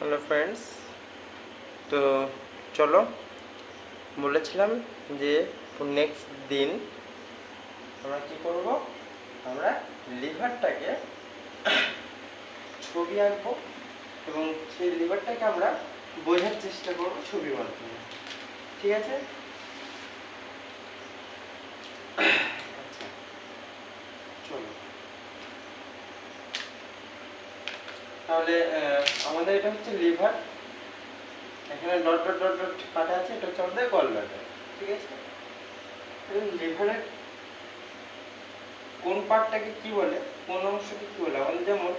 Hello friends, তো চলো বলেছিলাম যে নেক্সট দিন আমরা কি করব, আমরা লিভারটাকে ছবি আঁকবো এবং সেই লিভারটাকে আমরা বোঝার চেষ্টা করব ছবির মাধ্যমে। ঠিক আছে? আচ্ছা, চলো তাহলে আমাদের এটা হচ্ছে লিভার, এখানে ডট ডট ডট ডট কাটা আছে, এটা হচ্ছে আমাদের গল ব্লাডার। ঠিক আছে? লিভারের কোন পার্টটাকে কি বলে, কোন অংশকে কি বলে, আমাদের যেমন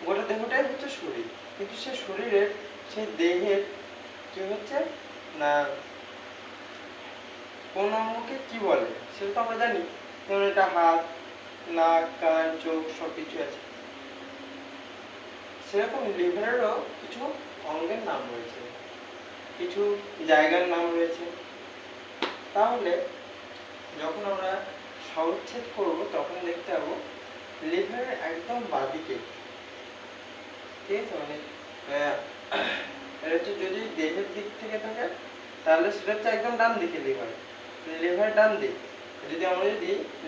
গোটা দেহটাই হচ্ছে শরীর, কিন্তু সে শরীরের সেই দেহের কি হচ্ছে না কোন অঙ্গকে কি বলে সেটা তো আমরা জানি, যেমন এটা হাত, নাক, কান, চোখ সব কিছু আছে। সেরকম লিভারেরও কিছু অঙ্গের নাম রয়েছে, কিছু জায়গার নাম রয়েছে। তাহলে যখন আমরা সউচ্ছেদ করব তখন দেখতে পাবো লিভারের একদম বাঁদিকে, ঠিক আছে, মানে এটা হচ্ছে যদি দেহের দিক থেকে থাকে তাহলে সেটা হচ্ছে একদম ডান দিকে লিভার ডান দিক। যদি আমরা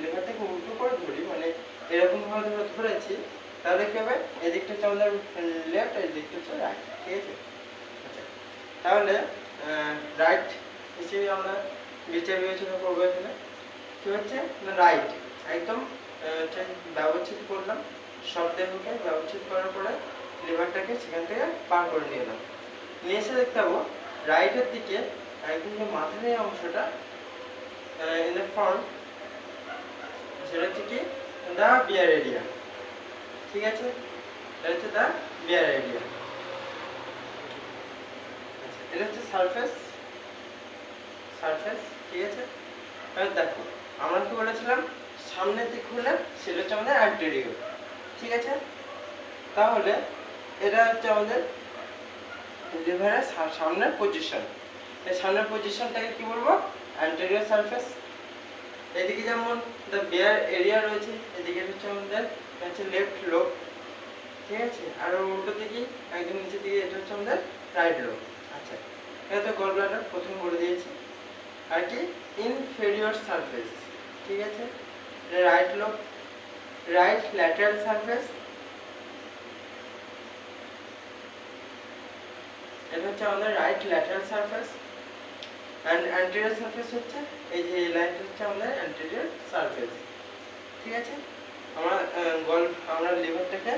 লিভারটাকে উল্টো করে ধরি, মানে এরকম ভাবে ধরেছি, তাহলে কি হবে, এদিকটা হচ্ছে আমাদের লেফট, এই দিকটা হচ্ছে রাইট। ঠিক আছে? আচ্ছা, তাহলে রাইট হিসেবে আমরা বিচার বিবেচনা করবো। এখানে কি হচ্ছে না, রাইট একদম ব্যবচ্ছেদ করলাম, সব দেহকে ব্যবচ্ছেদ করার পরে লিভারটাকে সেখান থেকে পার করে নিয়ে এলাম, নিয়ে এসে দেখতে পাবো রাইটের দিকে একদম যে মাথার এই অংশটা ইন দ্য ফ্রন্ট, সেটা হচ্ছে কি দা বিয়ার এরিয়া। ঠিক আছে? এটা হচ্ছে দা বিয়ার এরিয়া। এটা হচ্ছে সারফেস। ঠিক আছে? এবার দেখো আমরা কি বলেছিলাম, সামনের দিক হলে সেটা হচ্ছে আমাদের অ্যান্টেরিয়র। ঠিক আছে? তাহলে এটা হচ্ছে আমাদের লিভারের সামনের পজিশন। এই সামনের পজিশনটাকে কি বলবো, অ্যান্টেরিয়র সারফেস। এদিকে যেমন দ্য বিয়ার এরিয়া রয়েছে, এদিকে হচ্ছে আমাদের লেফট লোব। ঠিক আছে? আর উল্টো দিকে একদম নিচের দিকে এটা হচ্ছে আমাদের রাইট লোব। আচ্ছা, এটা তো গল ব্লাডার প্রথম বলে দিয়েছি। আর কি ইনফেরিয়র সারফেস। ঠিক আছে? Right lobe, right lateral surface. এটা হচ্ছে আমাদের right lateral surface. And anterior surface হচ্ছে এই যে লাইনটা হচ্ছে আমাদের অ্যান্টেরিয়র সারফেস। ঠিক আছে? আমরা লিভারটাকে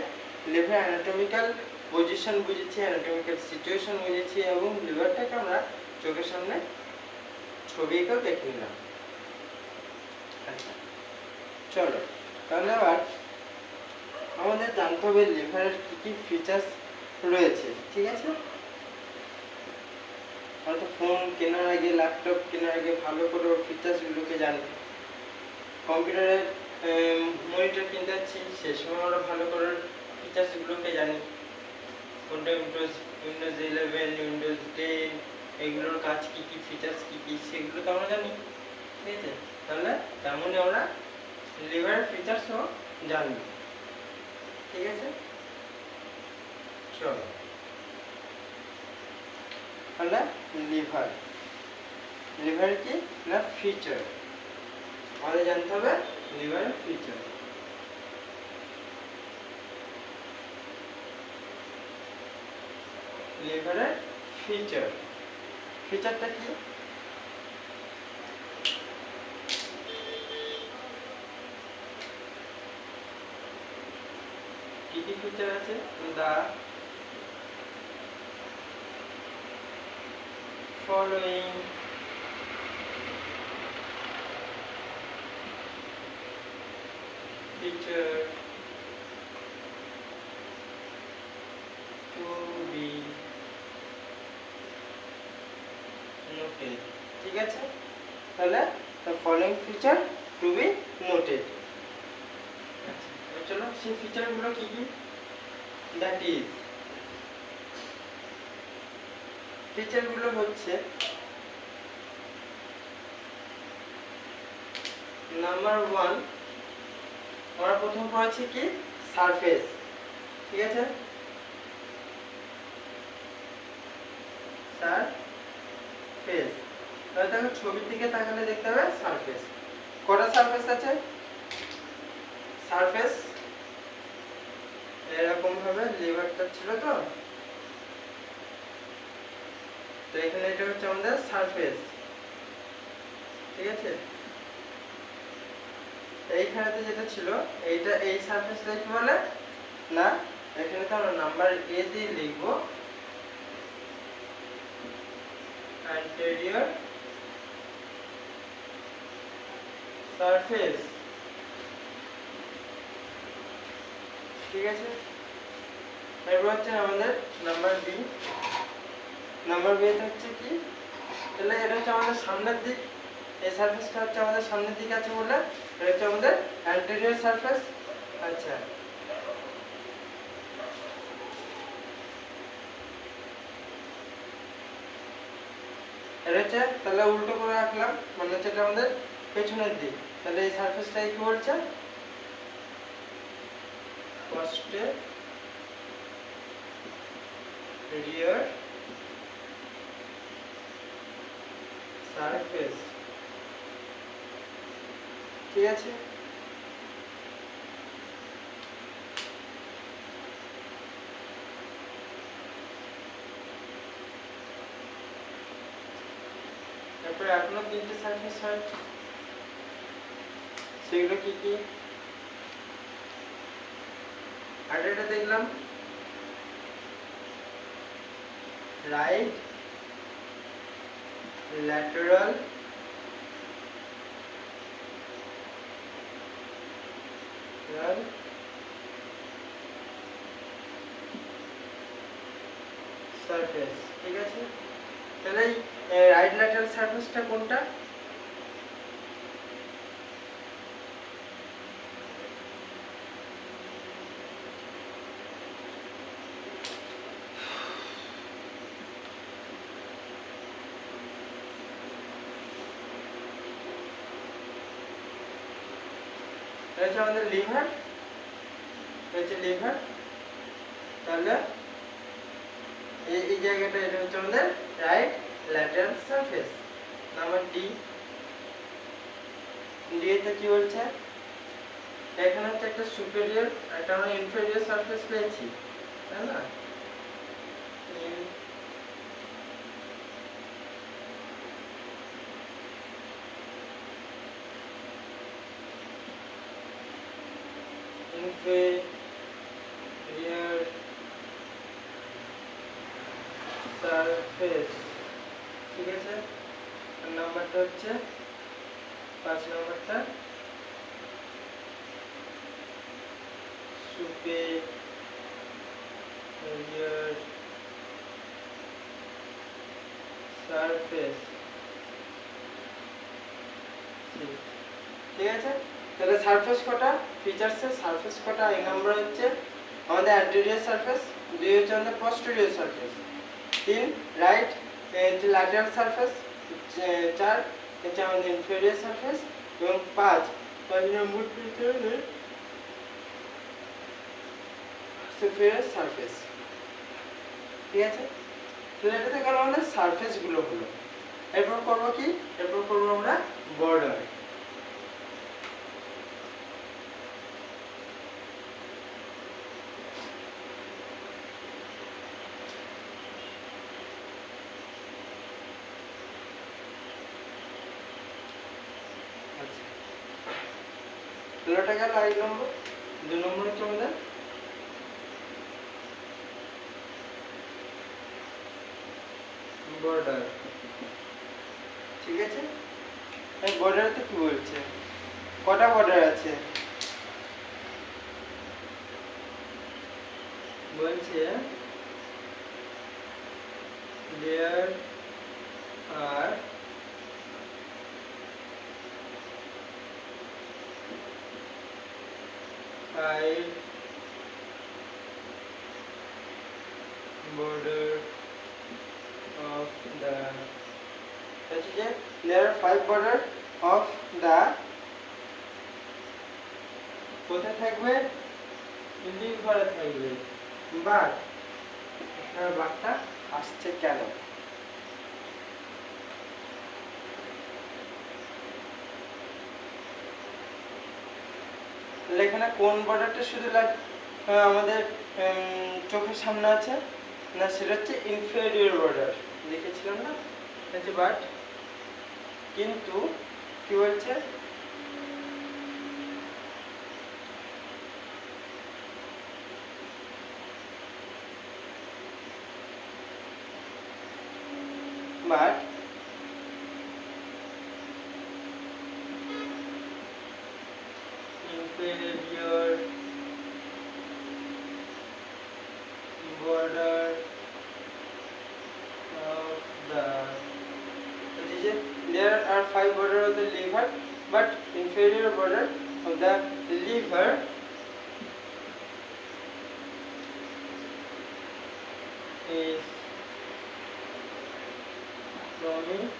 লিভার অ্যানাটমিক্যাল পজিশন বুঝেছি, অ্যানাটমিক্যাল সিচুয়েশন বুঝেছি, এবং লিভারটাকে আমরা চোখের সামনে ছবি এঁকেও দেখে নিলাম। আচ্ছা, চলো তাহলে আবার আমাদের জানতে হবে লিভারের কি কি ফিচার্স রয়েছে। ঠিক আছে? হয়তো ফোন কেনার আগে, ল্যাপটপ কেনার আগে ভালো করে ওর ফিচার্সগুলোকে জানি, কম্পিউটারের মনিটর কিনতে যাচ্ছি সে সময় আমরা ভালো করে ফিচার্সগুলোকে জানি, কোনটা উইন্ডোজ 11, উইন্ডোজ 10, এগুলোর কাজ কী কী, ফিচার্স কী কী, সেগুলো তো আমরা জানি। ঠিক আছে? তাহলে তেমনই আমরা লিভারের ফিচার্সও জানবো। ঠিক আছে? চলো তাহলে লিভার কি না ফিচার, আমাদের জানতে হবে লিভারের ফিচার। লিভারের ফিচারটা কি, কি কি ফিচার আছে, দা following feature to be noted. ঠিক আছে? তাহলে the following feature to be noted. আচ্ছা, চলো সেই ফিচারগুলো কি কি, দ্যাট ইজ, ফিচারগুলো হচ্ছে নাম্বার 1 আমরা প্রথম পড়েছি কি সারফেস। ঠিক আছে? সারফেস। তাহলে দেখো ছবির দিকে তাকালে দেখতে হবে সারফেস। কটা সারফেস আছে? সারফেস এরকম ভাবে লিভারটা ছিল তো এখানে এটা হচ্ছে আমাদের সারফেস, ঠিক আছে। এইখানেতে যেটা ছিল এইটা এই সারফেসটা কি বলে না, এখানে তো আমরা নাম্বার এ দিয়ে লিখবো anterior সারফেস, ঠিক আছে। এরপর হচ্ছে আমাদের নাম্বার বি। নাম্বার বি তে হচ্ছে কি, তাহলে এটা হচ্ছে আমাদের সামনের দিক, এই সারফেসটা হচ্ছে আমাদের সামনের দিকে আছে বলে এটা হচ্ছে আমাদের অ্যান্টেরিয়র সারফেস। আচ্ছা, এটা হচ্ছে তাহলে উল্টো করে রাখলাম, মানে হচ্ছে এটা আমাদের পেছনের দিক। তাহলে এই সারফেসটা কি বলছে, posterior সারফেস, ঠিক আছে। তারপরে এখনো তিনটে সারফেস হয়, সেগুলো কি কি আগেটা দেখলাম, রাইট ল্যাটেরাল সারফেস, ঠিক আছে। তাহলে রাইট ল্যাটারাল সারফেসটা কোনটা, এটা হচ্ছে আমাদের লিভার, এটা হচ্ছে লিভার। তাহলে এই জায়গাটা এটা হচ্ছে আমাদের right lateral surface. Number D, D তে কি বলছে, এখানে হচ্ছে একটা সুপিরিয়র একটা আমরা ইনফেরিয়র সারফেস পেয়েছি, তাই না। ইনফেরিয়র সারফেস, ঠিক আছে। নাম্বারটা হচ্ছে 5 নাম্বারটা superior সারফেস, ঠিক আছে। তাহলে সারফেস কটা, ফিচারসের সারফেস কটা, এই নাম্বার হচ্ছে আমাদের অ্যান্টেরিয়র সারফেস, 2 হচ্ছে আমাদের posterior surface, 3 right lateral surface, 4 হচ্ছে আমাদের ইনফেরিয়র সারফেস এবং 5 নম্বর হচ্ছে সুপিরিয়র সারফেস, ঠিক আছে। তো এটাতে গেল আমাদের সারফেস গুলো হলো। এরপর করবো কি, এরপর করবো আমরা বর্ডার। এটা গেল 1 নম্বর। 2 নম্বর হচ্ছে আমাদের বর্ডার, ঠিক আছে। এই বর্ডারতে কি বলছে, কটা বর্ডার আছে, বলছে there are 5 border of the, there are 5 border of the, কোথায় থাকবে, লিভারে থাকবে। বাট আপনার বাটটা আসছে কেন, তাহলে এখানে কোন বর্ডারটা শুধু আমাদের চোখের সামনে আছে না, সেটা হচ্ছে ইনফেরিয়র বর্ডার লিখেছিলাম না, বাট কিন্তু কি বলছে but inferior border of the, there are 5 border of the liver, but inferior border of the liver is prominent.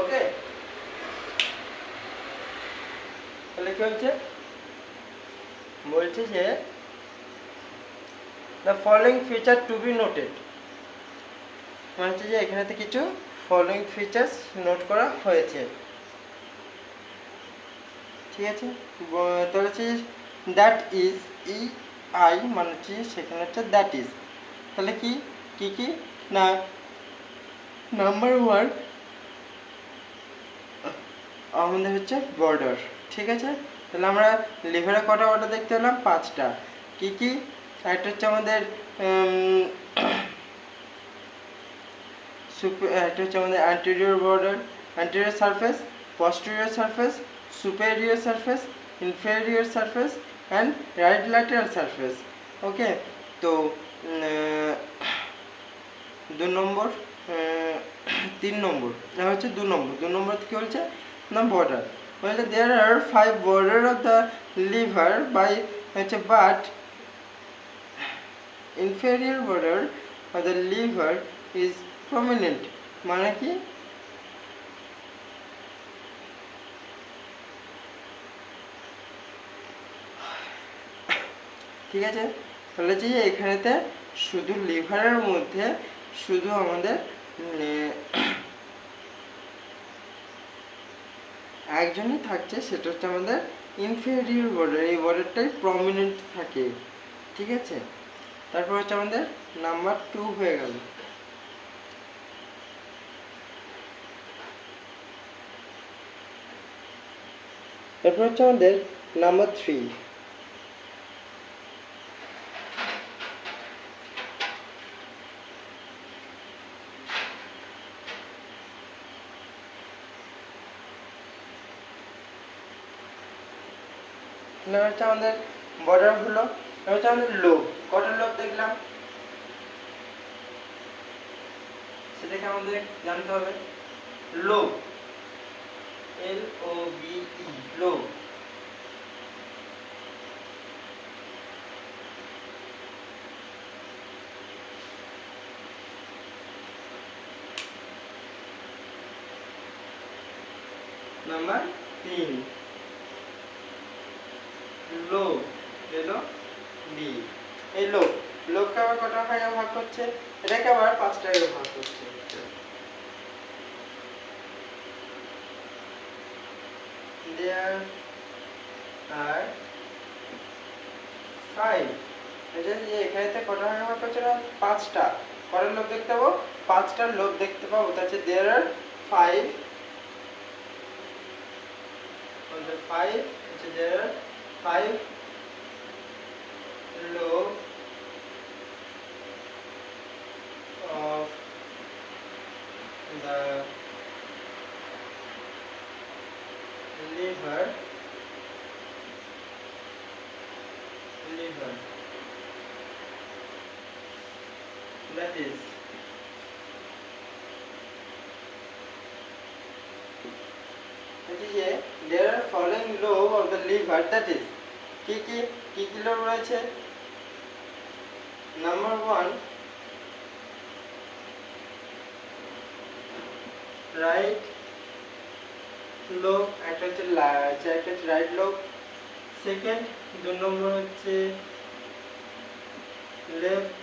ওকে, তাহলে কি হচ্ছে বলছে যে the following feature to be noted, মানে হচ্ছে যে এখানেতে কিছু following features নোট করা হয়েছে, ঠিক আছে। তাহলে হচ্ছে দ্যাট ইজ ই আই মানে হচ্ছে সেখানে হচ্ছে দ্যাট ইজ, তাহলে কি কি কি না, নাম্বার 1 আমাদের হচ্ছে বর্ডার, ঠিক আছে। তাহলে আমরা লিভারে কটা বর্ডার দেখতে পেলাম, 5টা। কি কি, একটা হচ্ছে আমাদের একটা হচ্ছে আমাদের anterior border, anterior surface, posterior surface, superior surface, inferior surface and right lateral surface। ওকে, তো 2 নম্বর 3 নম্বর হচ্ছে 2 নম্বর কি বলছে না বর্ডার, বলছে there are 5 border of the liver by হচ্ছে but inferior border of the liver is prominent, মানে কি ঠিক আছে। তাহলে যে এখানেতে শুধু লিভারের মধ্যে শুধু আমাদের একজনই থাকছে, সেটা হচ্ছে আমাদের ইনফেরিয়র বর্ডার, এই বর্ডারটাই প্রমিনেন্ট থাকে, ঠিক আছে। তারপর হচ্ছে আমাদের নাম্বার 2 হয়ে গেল। এরপর হচ্ছে আমাদের নাম্বার 3। হচ্ছে আমাদের বর্ডার হলো, হচ্ছে আমাদের লোব, কটা লোব দেখলাম সেটাকে আমাদের জানতে হবে। Lobe, LOBE, lobe. Number 3 lobe, LOB, এই লোব, লোবকে আবার কটা ভাগে ভাগ করছে, এটাকে আবার 5টা ভাগে ভাগ করছে। There are 5, এখানে কটা ভাগে ভাগ করছে না 5টা, কটা লোব দেখতে পাবো, 5টা লোব দেখতে পাবো। তা হচ্ছে there are 5 there are 5 lobe of the liver that is there are following lobe of the liver, that is কি কি লোব রয়েছে। নাম্বার 1 রাইট লোব, একটা হচ্ছে রাইট লোব। সেকেন্ড 2 নম্বর হচ্ছে লেফট,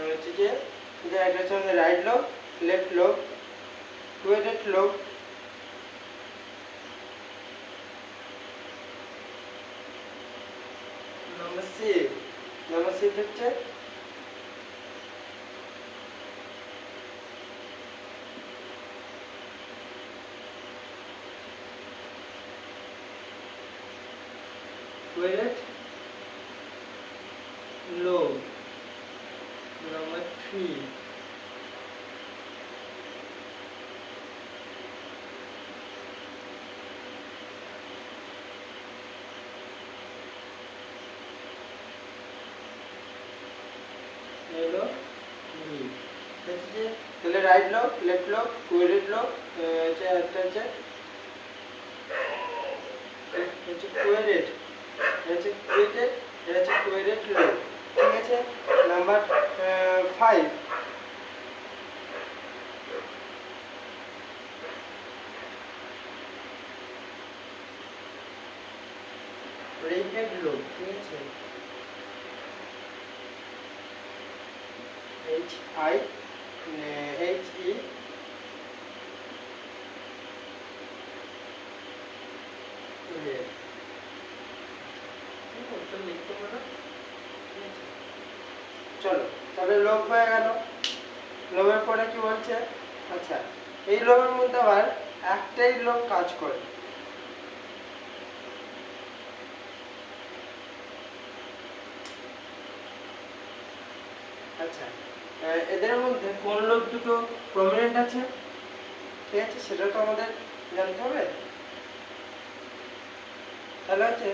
হচ্ছে যে একটা হচ্ছে আমাদের রাইট লোব, লেফট লোব, টুয়েটেড লোব, নাম্বার 6 হচ্ছে টুয়েটেড লোব, নাম্বার 3 হলো তাহলে রাইট লোব, লেফট লোব, টুয়েটেড লোব, একটা হচ্ছে টুয়েটেড, এটা হচ্ছে টুয়েটেড লোব। ঠিক আছে, নাম্বার 5 রেইটেড লোব। ঠিক আছে, HIHE চলো, তাহলে লোব হয়ে গেল। লোবের পরে কি বলছে, আচ্ছা এই লোবের মধ্যে আবার একটাই লোব কাজ করে। আচ্ছা, এদের মধ্যে কোন লোব দুটো প্রমিনেন্ট আছে, ঠিক আছে, সেটা তো আমাদের জানতে হবে। তাহলে হচ্ছে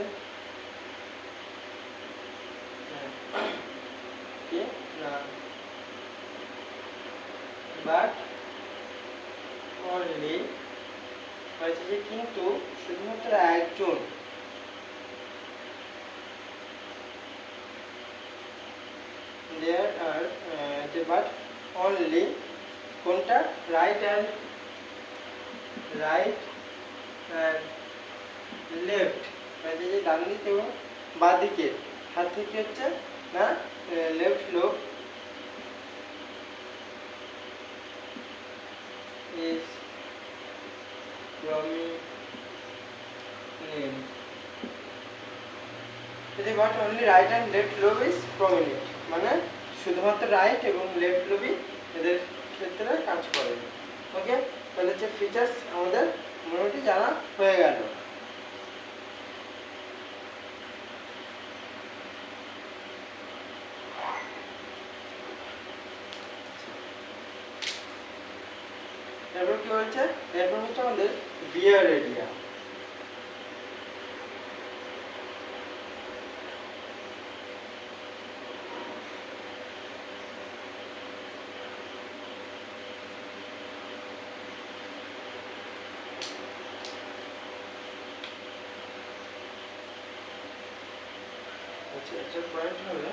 বাট অনলি হয়েছে যে কিন্তু শুধুমাত্র একজন there are but only কোনটা রাইট অ্যান্ড লেফট মানে যে ডান দিক এবং বাঁ দিকে হাত থেকে হচ্ছে না left lobe is prominent but only right and left lobe is prominent মানে শুধুমাত্র রাইট এবং লেফট লোবই এদের ক্ষেত্রে কাজ করে। ওকে, তাহলে যে ফিচার্স আমাদের মোটামুটি জানা হয়ে গেল। এরপর কি বলছে, এরপর হচ্ছে আমাদের বিয়ার এরিয়া। আচ্ছা, এটা পয়েন্ট হবে না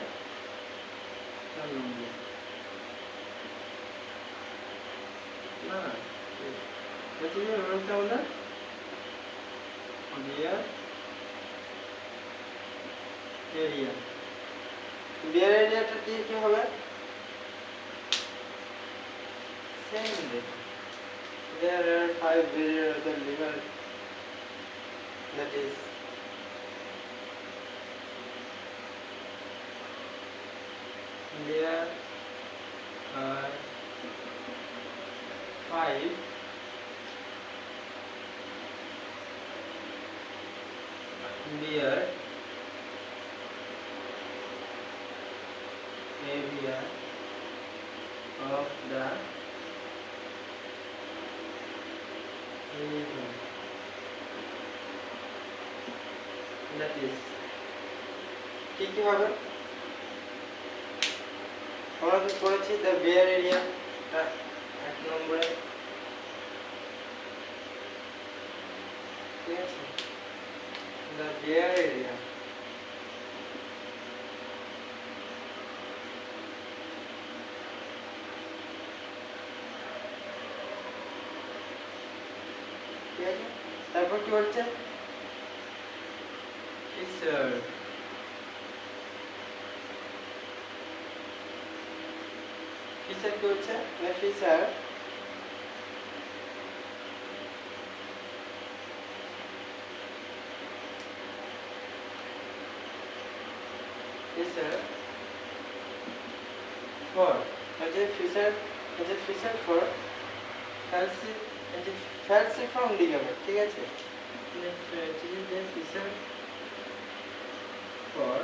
বলছি যে বলতে আমাদের বিয়ার এরিয়া, বিয়ার এরিয়াটা দিয়ে কি হবে, same there are 5 barrier of the liver that is there are 5 beer area of the liver that is কি কি হবে, আমরা তো পড়েছি দ্য বেয়ার এরিয়া এক নম্বরে। ঠিক আছে, দ্য বেয়ার এরিয়া ঠিক আছে, তারপর কি হচ্ছে ফিচার, ফিচার কি হচ্ছে feature feature for feature for falciform ligament, ঠিক আছে? ফিচার ফর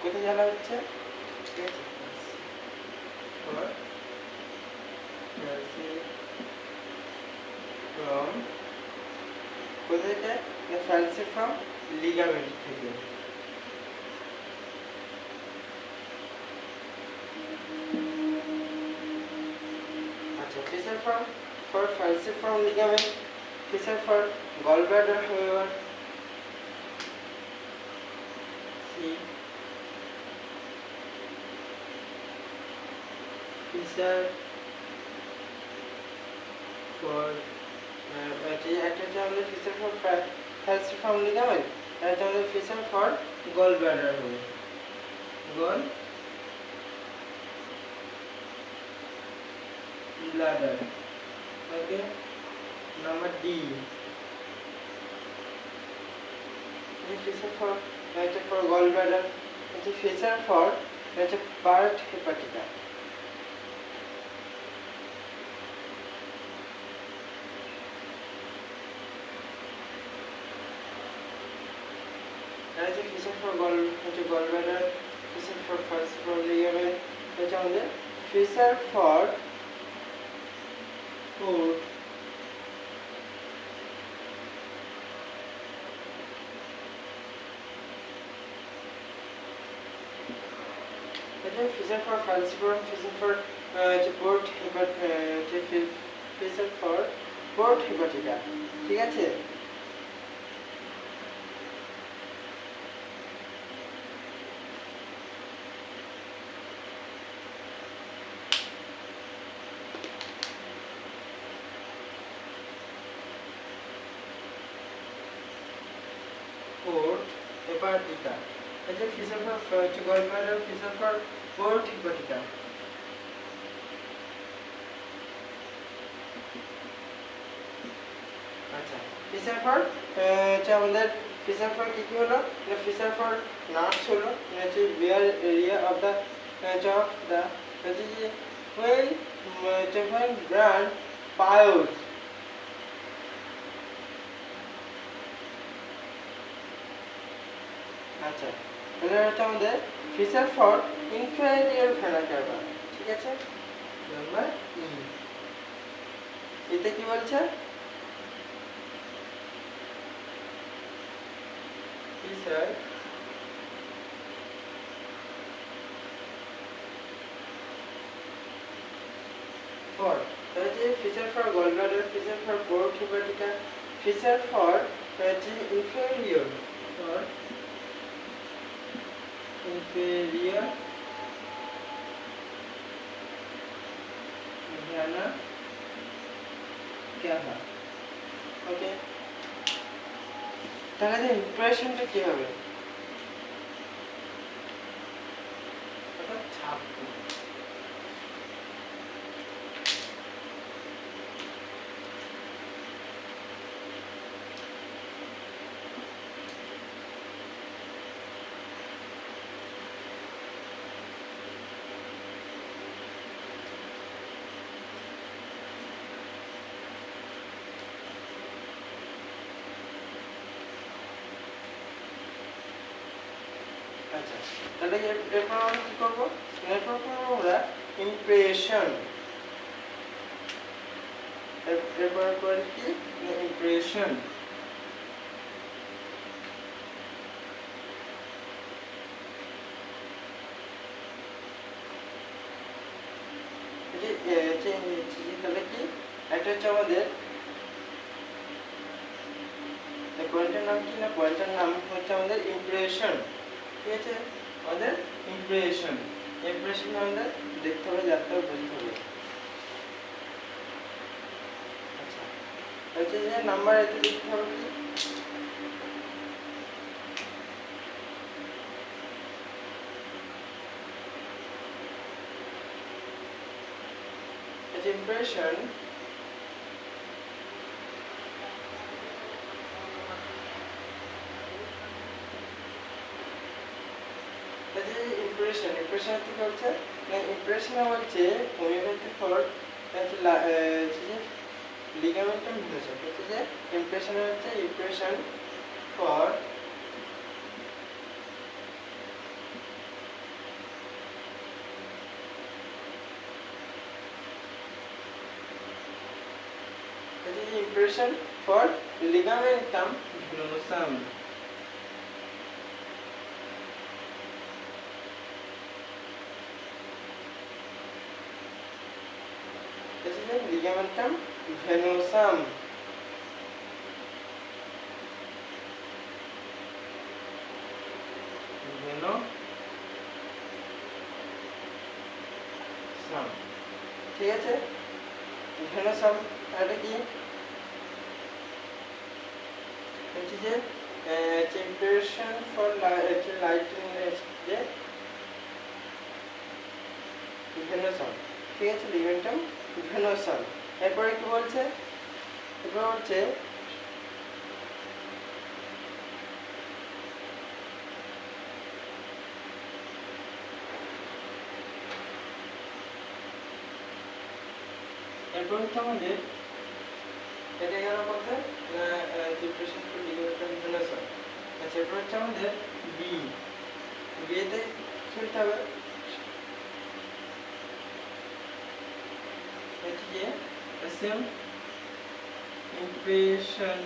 কোথায় জানা হচ্ছে, ঠিক আছে? ফর falciform কোথায় যায়? falciform ligament থেকে। Feature for falciform ligament, feature for gallbladder, however, see feature for feature for falciform ligament, feature for gallbladder, gallbladder. Okay, number D. Feature for gallbladder. Feature for part hepatica. That is a feature for gallbladder. Feature for falciform ligament. Feature for port feature for falciform, feature for port feature for port hepatica, ঠিক আছে? port hepatica, feature for gallbladder, feature for port hepatica. আচ্ছা, fissure for আমাদের fissure for কি হলো? Fissure for nerves হলো bare area of the when brand piles. আচ্ছা, তাহলে এটা আমাদের fissure for inferior vena cava, ঠিক আছে? Number E. এতে কি বলছে? feature for feature for gallbladder, feature for port hepatica, feature for inferior vena cava. ওকে, তাহলে ইমপ্রেশনটা কি হবে? ছাপ। আচ্ছা, তাহলে এরপর আমরা কি করবো? এরপর করবো আমরা ইমপ্রেশন। এরপর করে কি ইমপ্রেশন। তাহলে কি একটা হচ্ছে আমাদের পয়েন্টের নাম কি না, পয়েন্টের নাম হচ্ছে আমাদের ইমপ্রেশন, ঠিক আছে? আমাদের ইমপ্রেশন আমাদের দেখতে হবে, জানতে হবে, বুঝতে হবে। আচ্ছা, হচ্ছে যে নাম্বার এতে লিখতে হবে কি impression impression থেকে হচ্ছে impression বলছে homeopathic for ligamentum venosus হচ্ছে যে impression হচ্ছে impression for impression for ligamentum venosum ligamentum venosum ঠিক আছে ভেনোসাম এটা কি হচ্ছে যে impression for lighting যে ভেনোসাম ঠিক আছে লিগামেন্টাম ভেনোসাম এরপরে কি বলছে এরপর হচ্ছে এরপর হচ্ছে আমাদের এটা গেল বলতে ডিপ্রেশন ফর লিগামেন্টাম ভেনোসাম আচ্ছা এরপর হচ্ছে আমাদের বি বিতে খেলতে হবে হচ্ছে যে সেম impression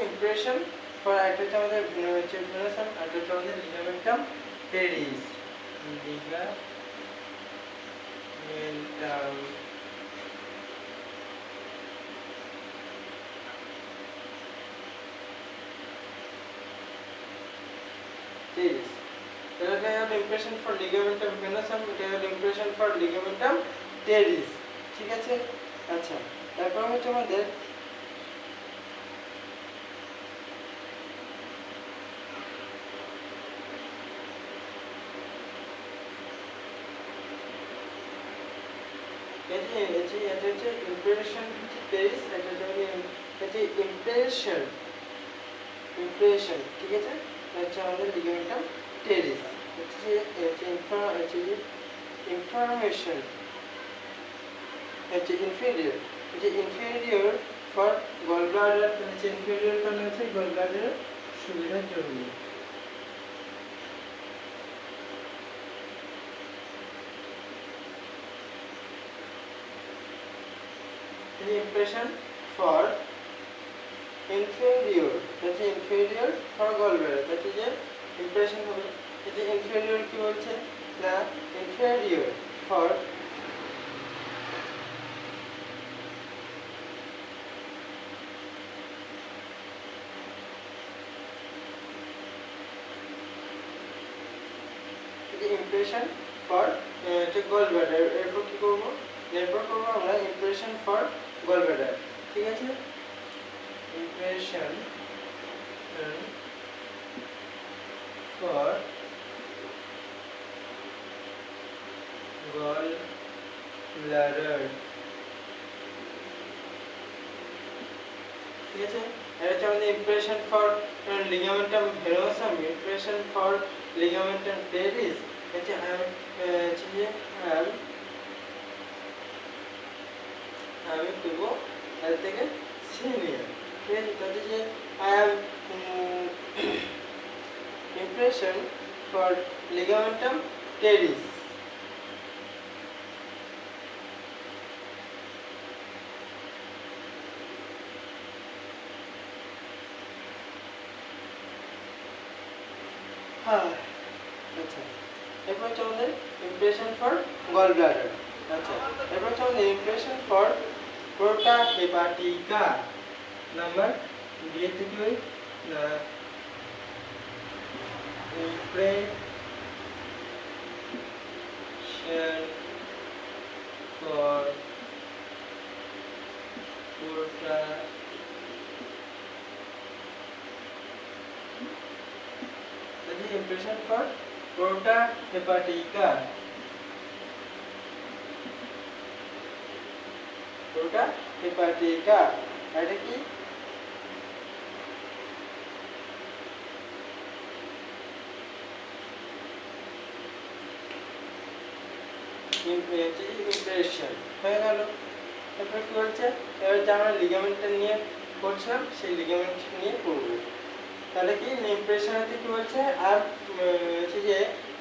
impression for একটা হচ্ছে আমাদের ভেনোসাম আর একটা হচ্ছে আমাদের লিগামেন্টাম টেরিস লিগামেন্টাম টেরিস এটা হলো impression for ligamentum venosum এটা হলো impression for ligamentum teres ঠিক আছে আচ্ছা তারপর হচ্ছে আমাদের এটা হচ্ছে impression teres এটা হচ্ছে impression ঠিক আছে হচ্ছে আমাদের লিগামেন্টাম টেরিস হচ্ছে ইনফরমেশন হচ্ছে ইনফেরিয়র ফর গলব্লাডার হচ্ছে ইনফেরিয়র কারণ হচ্ছে গলব্লাডারের সুবিধার জন্য impression for inferior that is inferior for gallbladder that is a impression হবে এটা inferior কি বলছে না inferior for impression for gallbladder এরপর কি করব এরপর করব আমরা impression for gallbladder ঠিক আছে impression for gallbladder ঠিক আছে এটা হচ্ছে আমাদের impression for ligamentum venosum impression for ligamentum teres হচ্ছে আমি করব এর থেকে সিনিয়র ঠিক আছে তাহলে যে I have impression for ligamentum teres আচ্ছা এরপর হচ্ছে আমাদের impression for gallbladder আচ্ছা এরপর হচ্ছে আমাদের impression for porta hepatica number দিয়ে থেকে ওই impression for porta impression for porta hepatica. Porta hepatica এটা কি? ইমপ্রেশন হয়ে গেল। তারপর কি বলছে, এবার যে আমরা লিগামেন্টটা নিয়ে করছিলাম সেই লিগামেন্ট নিয়ে করবো। তাহলে কি ইমপ্রেশনতে কি বলছে, আর হচ্ছে যে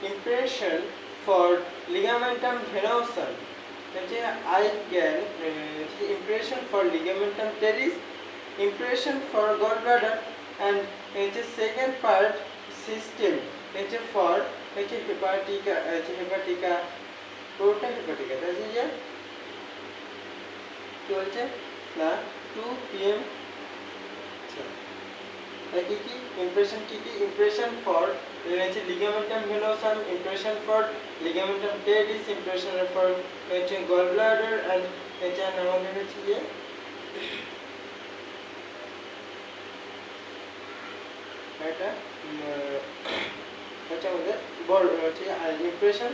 ইমপ্রেশন ফর লিগামেন্টাম ভেনোসাম, হচ্ছে I can impression for ligamentum teres, impression for gall bladder and হচ্ছে সেকেন্ড পার্ট সিস্টেম হচ্ছে ফর হচ্ছে হেপাটিকা, হেপাটিকা প্রোটা হেপাটিকা। তাহলে যে কি বলছে না 2 PM কি কি ইমপ্রেশন, কি কি ইমপ্রেশন ফর হচ্ছে ligamentum venosum, impression for ligamentum teres, impression for হচ্ছে গল ব্লাডার এন্ড হচ্ছে আমাদের হচ্ছে যে এটা হচ্ছে আমাদের বড় হচ্ছে impression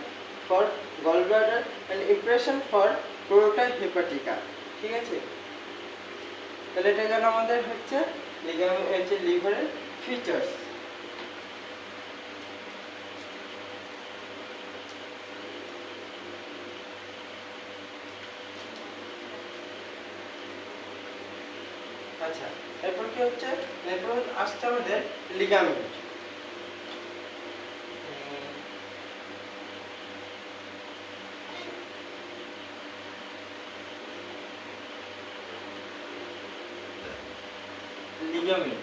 for gall bladder and impression for porta hepatica. ঠিক আছে, তাহলে এটা গেল আমাদের হচ্ছে লিভারের ফিচার্স। আচ্ছা, এরপর কি হচ্ছে, এরপর আসছে আমাদের লিগামেন্ট। লিগামেন্ট,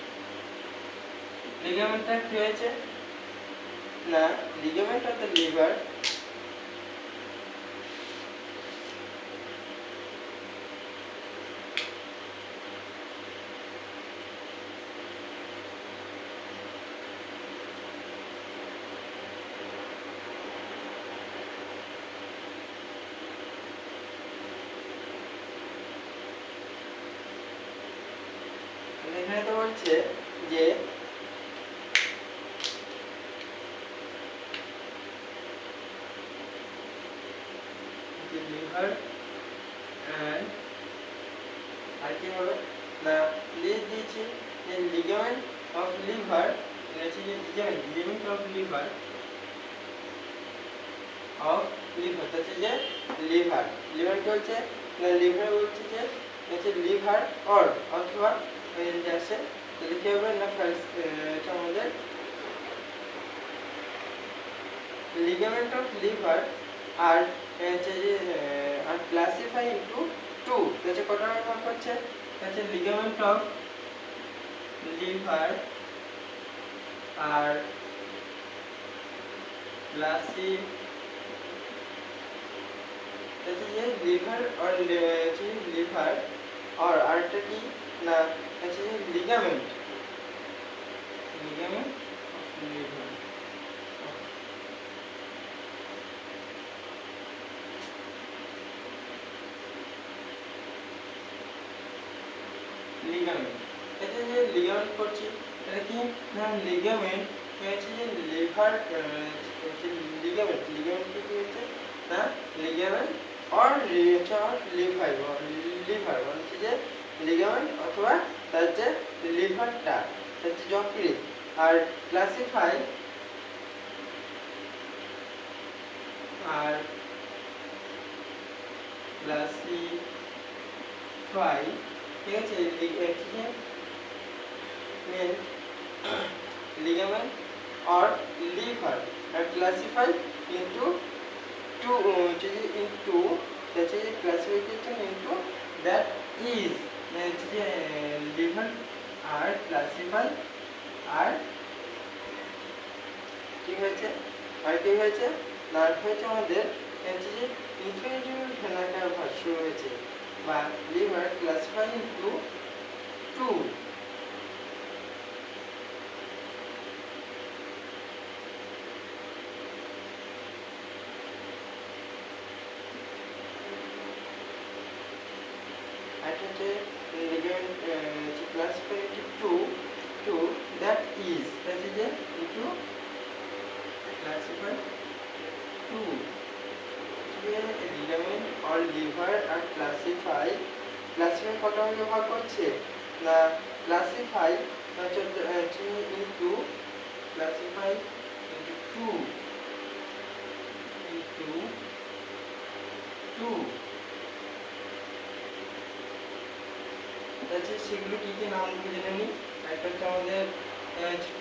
লিগামেন্টটা কি হয়েছে না লিগামেন্ট অফ দ্য লিভার এখানে তো বলছে যে লিভার এন্ড আর কি হবে না লিজ দিয়েছি যে লিগামেন্ট অফ লিভার, হচ্ছে যে লিগামেন্ট অফ লিভার হচ্ছে যে লিভার, লিভার কি হচ্ছে না লিভার বলছে যে হচ্ছে লিভার অর অথবা আসে, তাহলে কি হবে না ফার্স্ট আমাদের লিগামেন্ট অফ লিভার আর হচ্ছে যে আর ক্লাসিফাই ইনটু টু, হচ্ছে কটা ভাগ করছে হচ্ছে লিগামেন্ট অফ লিভার আর হচ্ছে যে লিভার আর লিভার আর আরেকটা কি না হচ্ছে যে ligament, ligament of liver ligament, এটা যে লিগামেন্ট করছি এটা কি না লিগামেন্ট হচ্ছে যে লিভার লিগামেন্ট, লিগামেন্ট কি হচ্ছে না লিগামেন্ট অর লিভার, লিভার হচ্ছে যে লিগামেন্ট অথবা তার যে লিভারটা হচ্ছে যকৃৎ, আর ক্লাসিফাই আর ক্লাসিফাই ঠিক আছে ligament or liver are classified into that's a classification into that is liver are classified আর কি হয়েছে আর কি হয়েছে না হয়েছে আমাদের হচ্ছে যে ইনফেরিয়র ভেনা কাভা শুরু হয়েছে বা liver classify into two, classify into two that is into liver আর ক্লাসিফাই কত ভাগে ভাগ করছে না ক্লাসিফাই ইনটু ক্লাসিফাই ইনটু 2 আছে সেগুলো কি কি নাম জেনে নিই। একটা হচ্ছে আমাদের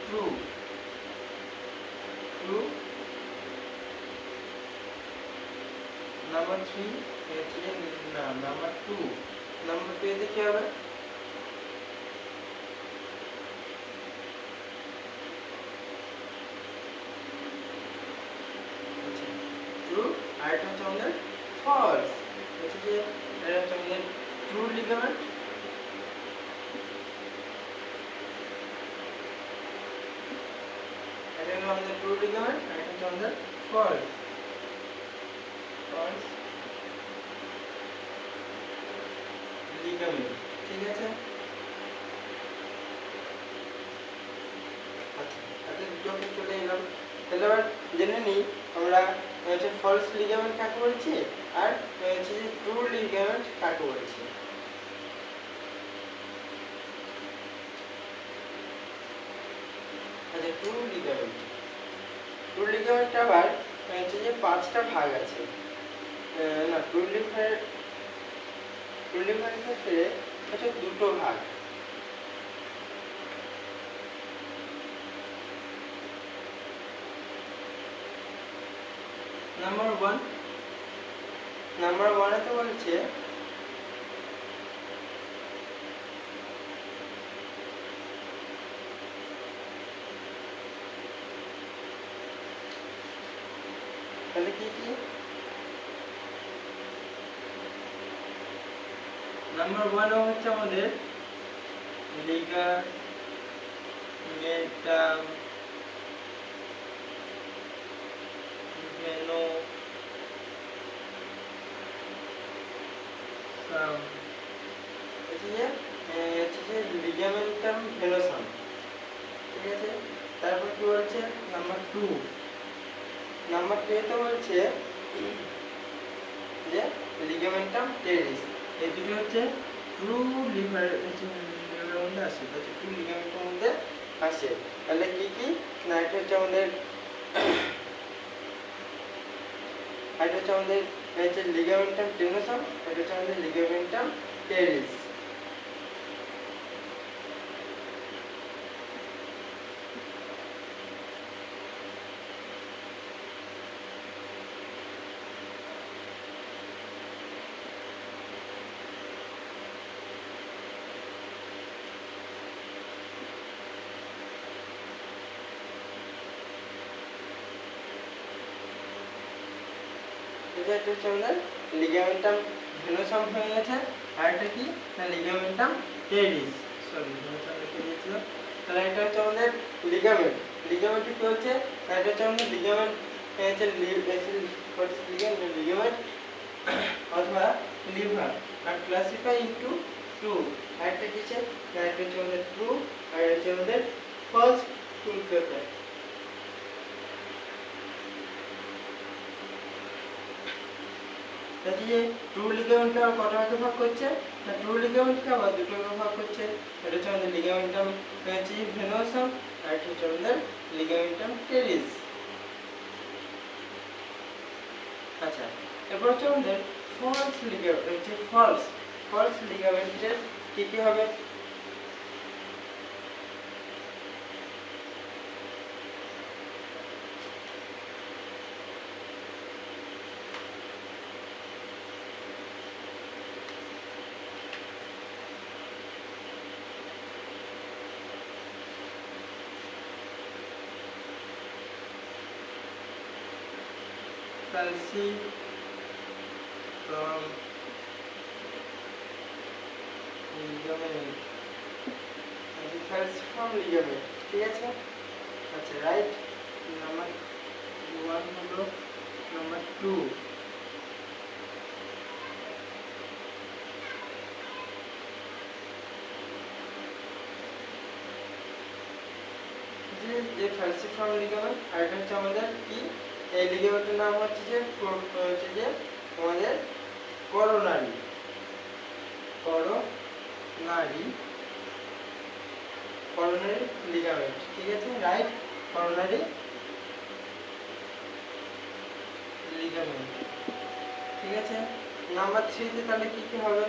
ট্রু ট্রু নাম্বার 3 হচ্ছে না নাম্বার 2 এতে কি হবে ট্রু আর এটা হচ্ছে আমাদের ফলস হচ্ছে যে এটা হচ্ছে আমাদের ট্রু লিগামেন্ট এটা হলো আমাদের ট্রু লিগামেন্ট আর এটা হচ্ছে আমাদের ফলস লিগামেন্ট ঠিক আছে। আচ্ছা তাহলে দুটোকে চলে এলাম। তাহলে এবার জেনে নিই আমরা হচ্ছে ফলস লিগামেন্ট কাকে বলছি আর হচ্ছে যে ট্রু লিগামেন্ট কাকে বলছি। আচ্ছা ট্রু লিগামেন্ট আবার হচ্ছে যে 5টা ভাগ আছে না ট্রু লিগামেন্ট ক্ষেত্রে হচ্ছে দুটো ভাগ। নাম্বার 1 এতে বলছে তাহলে কি কি নাম্বার 1 হচ্ছে আমাদের লিগামেন্টাম ভেনোসাম হচ্ছে যে লিগামেন্টাম ভেনোসাম ঠিক আছে। তারপর কি বলছে নাম্বার 2 তে বলছে যে লিগামেন্টাম টেরিস। এই দুটো হচ্ছে ট্রু লিগামেন্টের মধ্যে আসে ট্রু লিগামেন্টের মধ্যে আসে। তাহলে কি কি না এটা হচ্ছে আমাদের লিগামেন্টাম টেনোসাম এটা হচ্ছে আমাদের লিগামেন্টাম টেরিস। এটা হচ্ছে আমাদের লিগামেন্টাম ভেনোসাম হয়ে গেছে আর এটা কি না লিগামেন্টাম টেরিস ভেনোসাম লিখে দিয়েছিল। তাহলে এটা হচ্ছে আমাদের লিগামেন্ট কি হচ্ছে এটা হচ্ছে আমাদের লিগামেন্ট লিগামেন্ট অথবা লিভার আর ক্লাসিফাই ইনটু 2 আর এটা কি হচ্ছে এটা হচ্ছে আমাদের ট্রু আর এটা হচ্ছে আমাদের ফার্স্ট টুল পেপার। যে ট্রু লিগামেন্টকে আবার কটা ভাগে ভাগ করছে না ট্রু লিগামেন্টকে আবার দুটো ভাগে ভাগ করছে। এটা হচ্ছে আমাদের লিগামেন্টাম ভেনোসাম আর এটা হচ্ছে আমাদের লিগামেন্টাম টেরিস। আচ্ছা এরপর হচ্ছে আমাদের ফলস লিগামেন্টের কি কি হবে falciform ligament falciform ligament ঠিক আছে। আচ্ছা রাইট নাম্বার 1 হলো নাম্বার 2 যে falciform ligament আর এটা হচ্ছে আমাদের কি এই লিগামেন্টের নাম হচ্ছে যে আমাদের করোনারি করোনারি করোনারি লিগামেন্ট, ঠিক আছে, রাইট করোনারি লিগামেন্ট, ঠিক আছে। নাম্বার 3 তে তাহলে কি কি হবে?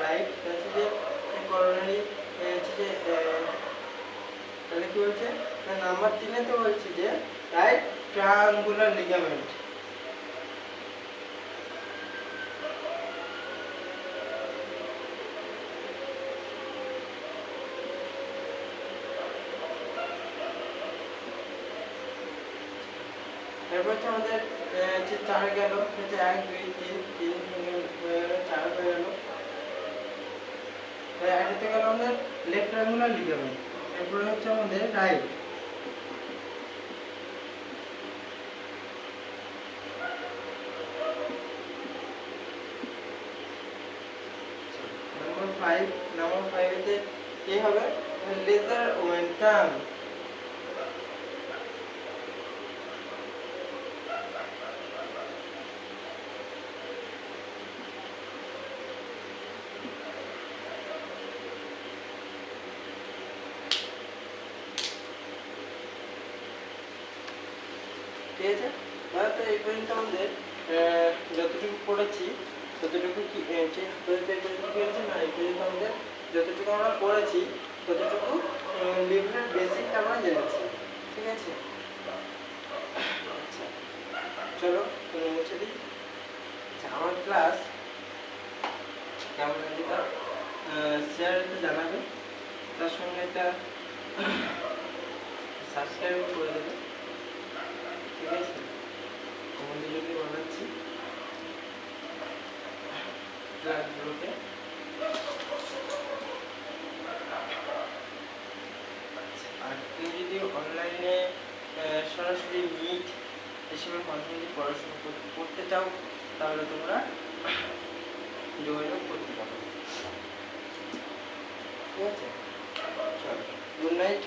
রাইট, হচ্ছে যে করোনারি হচ্ছে যে তাহলে কি বলছে নাম্বার 3 এ তো বলছে যে রাইট ট্রায়াঙ্গুলার লিগামেন্ট। এরপর হচ্ছে আমাদের যে 4 গেল, হচ্ছে 1 2 3 3 4 হয়ে গেল। এটাতে গেল আমাদের লেফট ট্রায়াঙ্গুলার লিগামেন্ট। এরপরে হচ্ছে আমাদের রাইট নাম্বার 5 এতে কি হবে? লেজার ওয়েন্টাম। ঠিক আছে, তো এই পর্যন্ত আমাদের যতটুকু পড়েছি ততটুকু কি হয়েছে না, এই পর্যন্ত আমাদের যতটুকু আমরা পড়েছি ততটুকু লিভারের বেসিকটা আমরা জেনেছি, ঠিক আছে। আচ্ছা চলো তুমি মুছে দিই। আচ্ছা, আমার ক্লাস কেমন লাগে তা শেয়ার জানাবে, তার সঙ্গে একটা সাবস্ক্রাইব করে দেবে, ঠিক আছে। মনোযোগী বানাচ্ছি ক্লাসগুলোকে। আর তুমি যদি অনলাইনে সরাসরি মিট এসবের মাধ্যমে পড়াশোনা করতে চাও তাহলে তোমরা যোগাযোগ করতে পারো, ঠিক আছে। চলো, গুড নাইট।